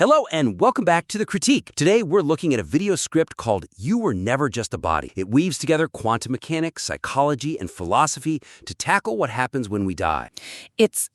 Hello and welcome back to The Critique. Today we're looking at a video script called You Were Never Just a Body. It weaves together quantum mechanics, psychology, and philosophy to tackle what happens when we die. It's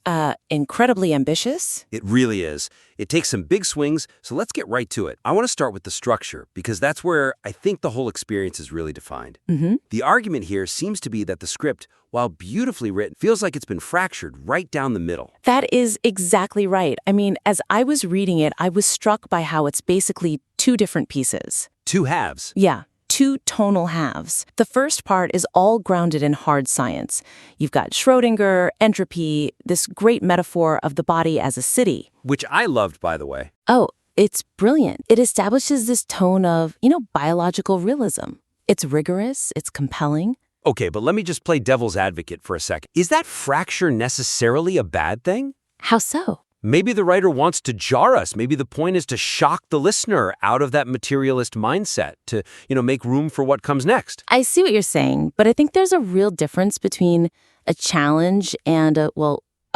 incredibly ambitious. It really is. It takes some big swings, so let's get right to it. I want to start with the structure, because that's where I think the whole experience is really defined. The argument here seems to be that the script, while beautifully written, feels like it's been fractured right down the middle. That is exactly right. I mean, as I was reading it, I was struck by how it's basically two different pieces. Two halves. Yeah, two tonal halves. The first part is all grounded in hard science. You've got Schrödinger, entropy, this great metaphor of the body as a city. Which I loved, by the way. Oh, it's brilliant. It establishes this tone of, biological realism. It's rigorous, it's compelling. Okay, but let me just play devil's advocate for a second. Is that fracture necessarily a bad thing? How so? Maybe the writer wants to jar us. Maybe the point is to shock the listener out of that materialist mindset, to, make room for what comes next. I see what you're saying, but I think there's a real difference between a challenge and a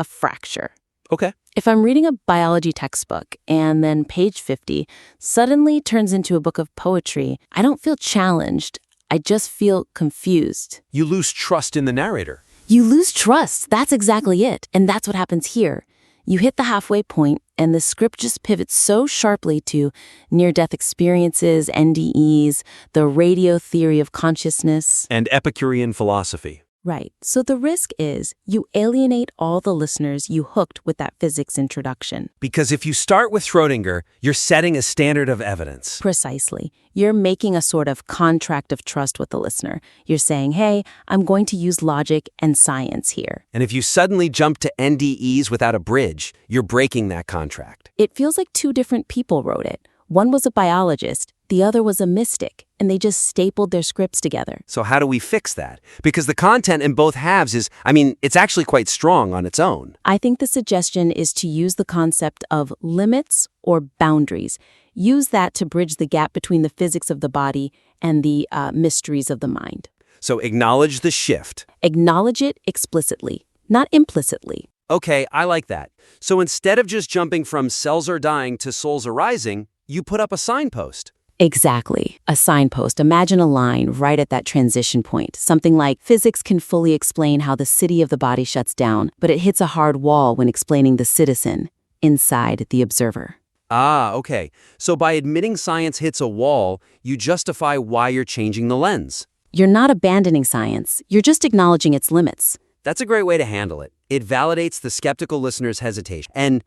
fracture. Okay. If I'm reading a biology textbook and then page 50 suddenly turns into a book of poetry, I don't feel challenged. I just feel confused. You lose trust in the narrator. You lose trust. That's exactly it. And that's what happens here. You hit the halfway point, and the script just pivots so sharply to near-death experiences, NDEs, the radio theory of consciousness. And Epicurean philosophy. Right. So the risk is you alienate all the listeners you hooked with that physics introduction. Because if you start with Schrödinger, you're setting a standard of evidence. Precisely. You're making a sort of contract of trust with the listener. You're saying, hey, I'm going to use logic and science here. And if you suddenly jump to NDEs without a bridge, you're breaking that contract. It feels like two different people wrote it. One was a biologist, the other was a mystic, and they just stapled their scripts together. So how do we fix that? Because the content in both halves it's actually quite strong on its own. I think the suggestion is to use the concept of limits or boundaries. Use that to bridge the gap between the physics of the body and the mysteries of the mind. So acknowledge the shift. Acknowledge it explicitly, not implicitly. Okay, I like that. So instead of just jumping from cells are dying to souls are rising, you put up a signpost. Exactly. A signpost. Imagine a line right at that transition point. Something like, physics can fully explain how the city of the body shuts down, but it hits a hard wall when explaining the citizen inside the observer. Ah, okay. So by admitting science hits a wall, you justify why you're changing the lens. You're not abandoning science. You're just acknowledging its limits. That's a great way to handle it. It validates the skeptical listener's hesitation. And,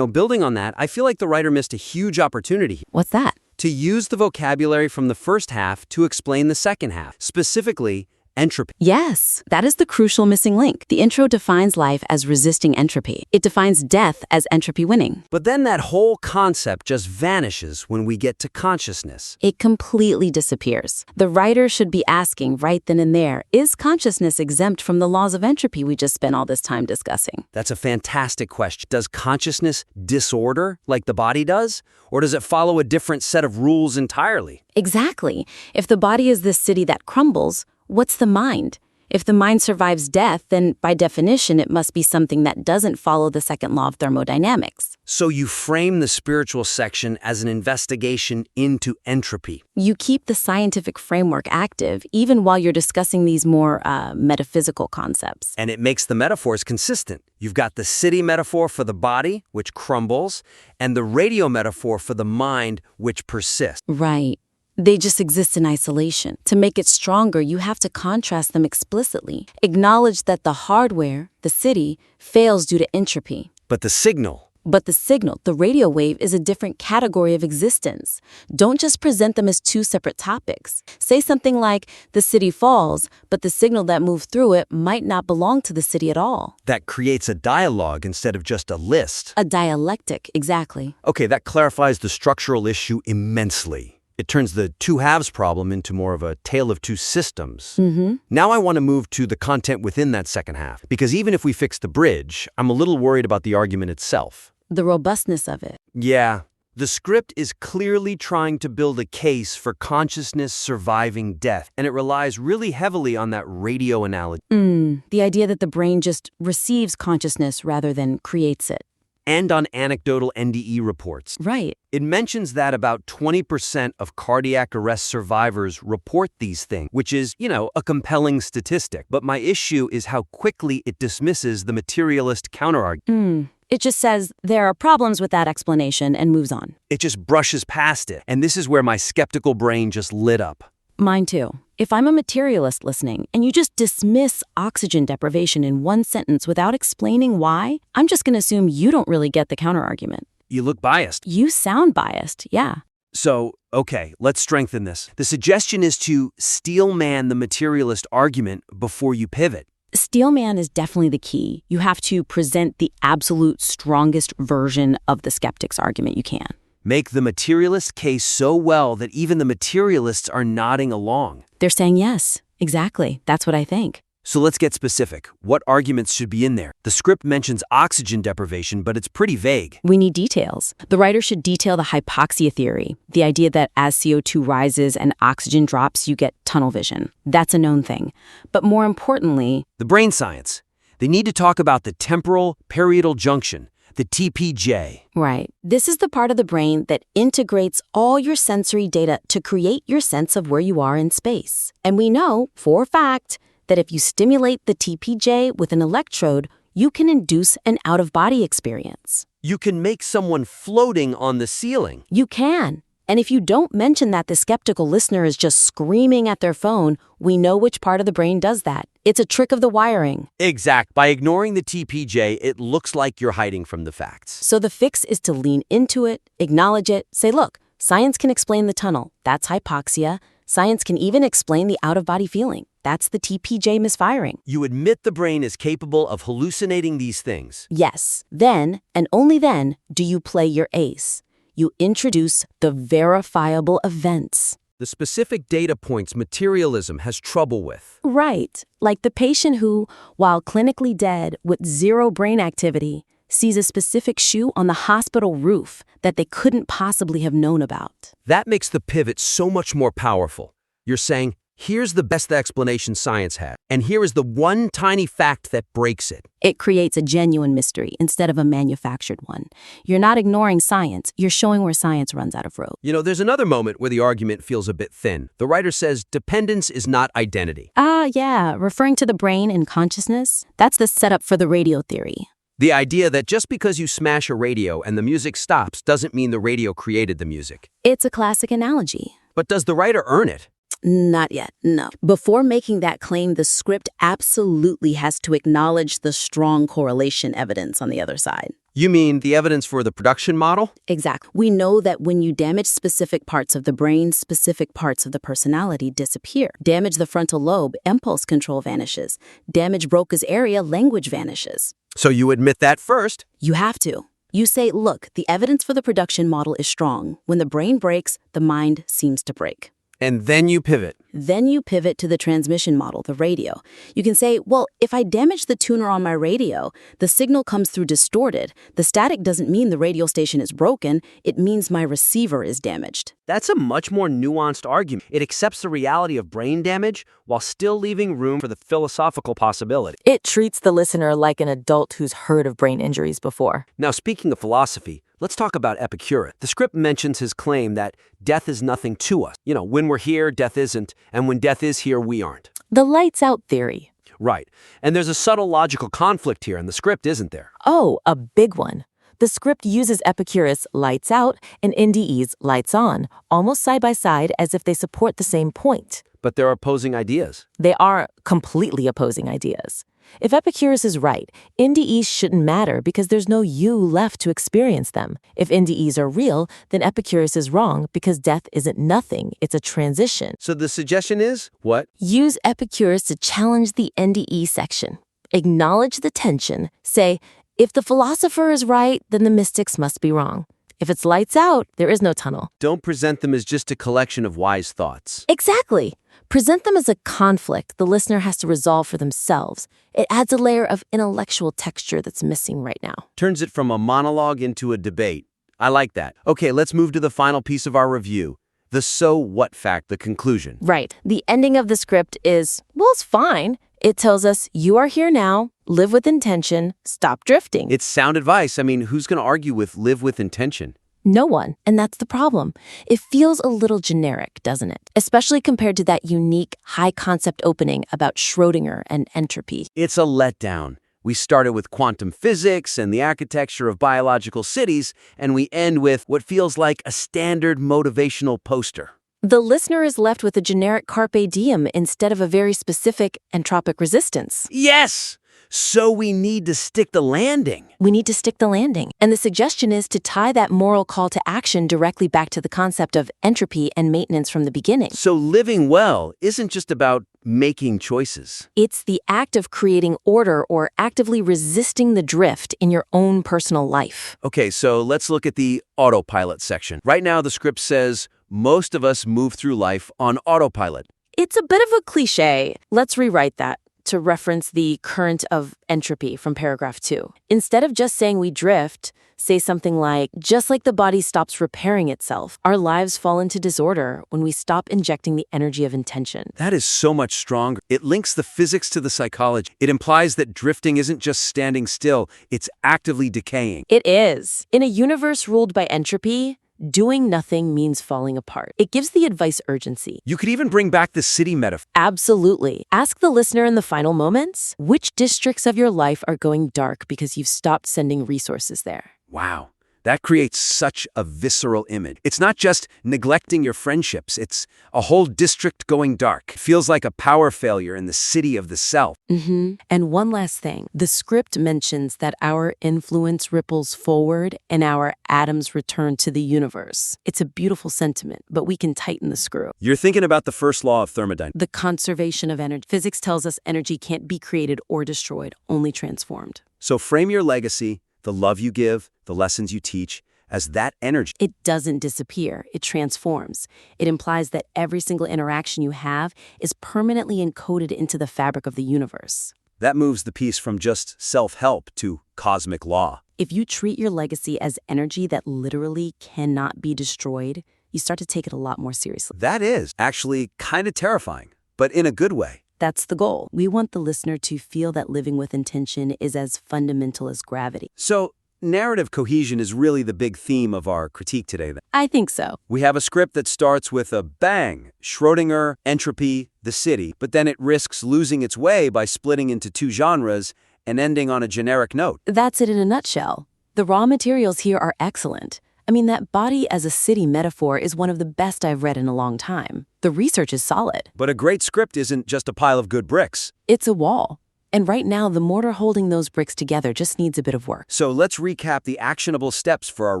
building on that, I feel like the writer missed a huge opportunity here. What's that? To use the vocabulary from the first half to explain the second half, specifically entropy. Yes, that is the crucial missing link. The intro defines life as resisting entropy. It defines death as entropy winning. But then that whole concept just vanishes when we get to consciousness. It completely disappears. The writer should be asking right then and there, is consciousness exempt from the laws of entropy we just spent all this time discussing? That's a fantastic question. Does consciousness disorder like the body does? Or does it follow a different set of rules entirely? Exactly. If the body is this city that crumbles, what's the mind? If the mind survives death, then by definition, it must be something that doesn't follow the second law of thermodynamics. So you frame the spiritual section as an investigation into entropy. You keep the scientific framework active, even while you're discussing these more metaphysical concepts. And it makes the metaphors consistent. You've got the city metaphor for the body, which crumbles, and the radio metaphor for the mind, which persists. Right. They just exist in isolation. To make it stronger, you have to contrast them explicitly. Acknowledge that the hardware, the city, fails due to entropy. But the signal, the radio wave, is a different category of existence. Don't just present them as two separate topics. Say something like, the city falls, but the signal that moved through it might not belong to the city at all. that creates a dialogue instead of just a list. A dialectic, exactly. Okay, that clarifies the structural issue immensely. It turns the two halves problem into more of a tale of two systems. Now I want to move to the content within that second half, because even if we fix the bridge, I'm a little worried about the argument itself. The robustness of it. Yeah, the script is clearly trying to build a case for consciousness surviving death, and it relies really heavily on that radio analogy. The idea that the brain just receives consciousness rather than creates it. and on anecdotal NDE reports. Right. It mentions that about 20% of cardiac arrest survivors report these things, which is, a compelling statistic. But my issue is how quickly it dismisses the materialist counterargument. It just says there are problems with that explanation and moves on. It just brushes past it. And this is where my skeptical brain just lit up. Mine too. If I'm a materialist listening and you just dismiss oxygen deprivation in one sentence without explaining why, I'm just going to assume you don't really get the counterargument. You look biased. You sound biased, yeah. So, okay, let's strengthen this. The suggestion is to steelman the materialist argument before you pivot. Steelman is definitely the key. You have to present the absolute strongest version of the skeptic's argument you can. Make the materialist case so well that even the materialists are nodding along. They're saying yes, exactly. That's what I think. So let's get specific. What arguments should be in there? The script mentions oxygen deprivation, but it's pretty vague. We need details. The writer should detail the hypoxia theory, the idea that as CO2 rises and oxygen drops, you get tunnel vision. That's a known thing. But more importantly, the brain science. They need to talk about the temporal parietal junction, the TPJ. Right. This is the part of the brain that integrates all your sensory data to create your sense of where you are in space. And we know, for a fact, that if you stimulate the TPJ with an electrode, you can induce an out-of-body experience. You can make someone floating on the ceiling. You can. And if you don't mention that the skeptical listener is just screaming at their phone, we know which part of the brain does that. It's a trick of the wiring. Exact. By ignoring the TPJ, it looks like you're hiding from the facts. So the fix is to lean into it, acknowledge it, say, look, science can explain the tunnel. That's hypoxia. Science can even explain the out-of-body feeling. That's the TPJ misfiring. You admit the brain is capable of hallucinating these things. Yes. Then, and only then, do you play your ace. You introduce the verifiable events. The specific data points materialism has trouble with. Right. Like the patient who, while clinically dead with zero brain activity, sees a specific shoe on the hospital roof that they couldn't possibly have known about. That makes the pivot so much more powerful. You're saying, here's the best explanation science has, and here is the one tiny fact that breaks it. It creates a genuine mystery instead of a manufactured one. You're not ignoring science, you're showing where science runs out of road. There's another moment where the argument feels a bit thin. The writer says dependence is not identity. Yeah, referring to the brain and consciousness. That's the setup for the radio theory. The idea that just because you smash a radio and the music stops doesn't mean the radio created the music. It's a classic analogy. But does the writer earn it? Not yet, no. Before making that claim, the script absolutely has to acknowledge the strong correlation evidence on the other side. You mean the evidence for the production model? Exactly. We know that when you damage specific parts of the brain, specific parts of the personality disappear. Damage the frontal lobe, impulse control vanishes. Damage Broca's area, language vanishes. So you admit that first? You have to. You say, look, the evidence for the production model is strong. When the brain breaks, the mind seems to break. And then you pivot. Then you pivot to the transmission model, the radio. You can say, well, if I damage the tuner on my radio, the signal comes through distorted. The static doesn't mean the radio station is broken. It means my receiver is damaged. That's a much more nuanced argument. It accepts the reality of brain damage while still leaving room for the philosophical possibility. It treats the listener like an adult who's heard of brain injuries before. Now, speaking of philosophy, let's talk about Epicurus. The script mentions his claim that death is nothing to us. When we're here, death isn't, and when death is here, we aren't. The lights out theory. Right. And there's a subtle logical conflict here in the script, isn't there? Oh, a big one. The script uses Epicurus' lights out and NDE's lights on, almost side by side as if they support the same point. But they're opposing ideas. They are completely opposing ideas. If Epicurus is right, NDEs shouldn't matter because there's no you left to experience them. If NDEs are real, then Epicurus is wrong because death isn't nothing, it's a transition. So the suggestion is, what? Use Epicurus to challenge the NDE section. Acknowledge the tension. Say, if the philosopher is right, then the mystics must be wrong. If it's lights out, there is no tunnel. Don't present them as just a collection of wise thoughts. Exactly. Present them as a conflict the listener has to resolve for themselves. It adds a layer of intellectual texture that's missing right now. Turns it from a monologue into a debate. I like that. Okay, let's move to the final piece of our review. The so what fact, the conclusion. Right. The ending of the script is, well, it's fine. It tells us you are here now. Live with intention, stop drifting. It's sound advice. I mean, who's going to argue with live with intention? No one, and that's the problem. It feels a little generic, doesn't it? Especially compared to that unique, high-concept opening about Schrödinger and entropy. It's a letdown. We started with quantum physics and the architecture of biological cities, and we end with what feels like a standard motivational poster. The listener is left with a generic carpe diem instead of a very specific entropic resistance. Yes! So we need to stick the landing. We need to stick the landing. And the suggestion is to tie that moral call to action directly back to the concept of entropy and maintenance from the beginning. So living well isn't just about making choices. It's the act of creating order or actively resisting the drift in your own personal life. Okay, so let's look at the autopilot section. Right now, the script says most of us move through life on autopilot. It's a bit of a cliche. Let's rewrite that to reference the current of entropy from paragraph 2. Instead of just saying we drift, say something like, just like the body stops repairing itself, our lives fall into disorder when we stop injecting the energy of intention. That is so much stronger. It links the physics to the psychology. It implies that drifting isn't just standing still, it's actively decaying. It is. In a universe ruled by entropy, doing nothing means falling apart. It gives the advice urgency. You could even bring back the city metaphor. Absolutely. Ask the listener in the final moments, which districts of your life are going dark because you've stopped sending resources there? Wow, that creates such a visceral image. It's not just neglecting your friendships, it's a whole district going dark. It feels like a power failure in the city of the self. And one last thing. The script mentions that our influence ripples forward and our atoms return to the universe. It's a beautiful sentiment, but we can tighten the screw. You're thinking about the first law of thermodynamics. The conservation of energy. Physics tells us energy can't be created or destroyed, only transformed. So frame your legacy, the love you give, the lessons you teach, as that energy. It doesn't disappear, it transforms. It implies that every single interaction you have is permanently encoded into the fabric of the universe. That moves the piece from just self-help to cosmic law. If you treat your legacy as energy that literally cannot be destroyed, you start to take it a lot more seriously. That is actually kind of terrifying, but in a good way. That's the goal. We want the listener to feel that living with intention is as fundamental as gravity. So, narrative cohesion is really the big theme of our critique today, then. I think so. We have a script that starts with a bang, Schrödinger, entropy, the city, but then it risks losing its way by splitting into two genres and ending on a generic note. That's it in a nutshell. The raw materials here are excellent. I mean, that body as a city metaphor is one of the best I've read in a long time. The research is solid. But a great script isn't just a pile of good bricks. It's a wall. And right now, the mortar holding those bricks together just needs a bit of work. So let's recap the actionable steps for our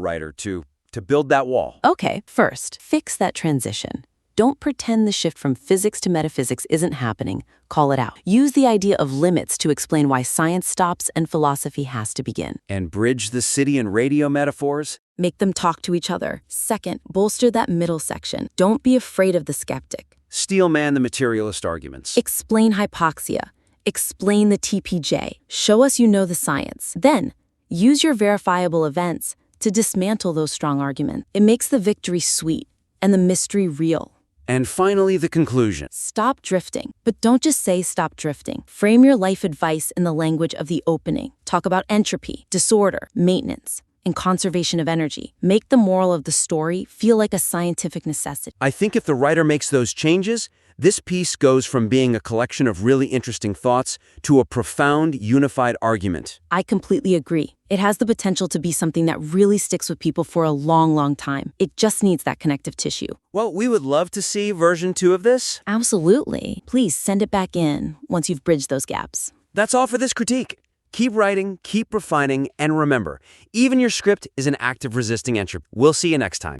writer to build that wall. Okay, first, fix that transition. Don't pretend the shift from physics to metaphysics isn't happening. Call it out. Use the idea of limits to explain why science stops and philosophy has to begin. And bridge the city and radio metaphors. Make them talk to each other. Second, bolster that middle section. Don't be afraid of the skeptic. Steelman the materialist arguments. Explain hypoxia. Explain the TPJ. Show us you know the science. Then, use your verifiable events to dismantle those strong arguments. It makes the victory sweet and the mystery real. And finally, the conclusion. Stop drifting. But don't just say stop drifting. Frame your life advice in the language of the opening. Talk about entropy, disorder, maintenance, and conservation of energy. Make the moral of the story feel like a scientific necessity. I think if the writer makes those changes, this piece goes from being a collection of really interesting thoughts to a profound, unified argument. I completely agree. It has the potential to be something that really sticks with people for a long, long time. It just needs that connective tissue. Well, we would love to see version 2 of this. Absolutely. Please send it back in once you've bridged those gaps. That's all for this critique. Keep writing, keep refining, and remember, even your script is an act of resisting entropy. We'll see you next time.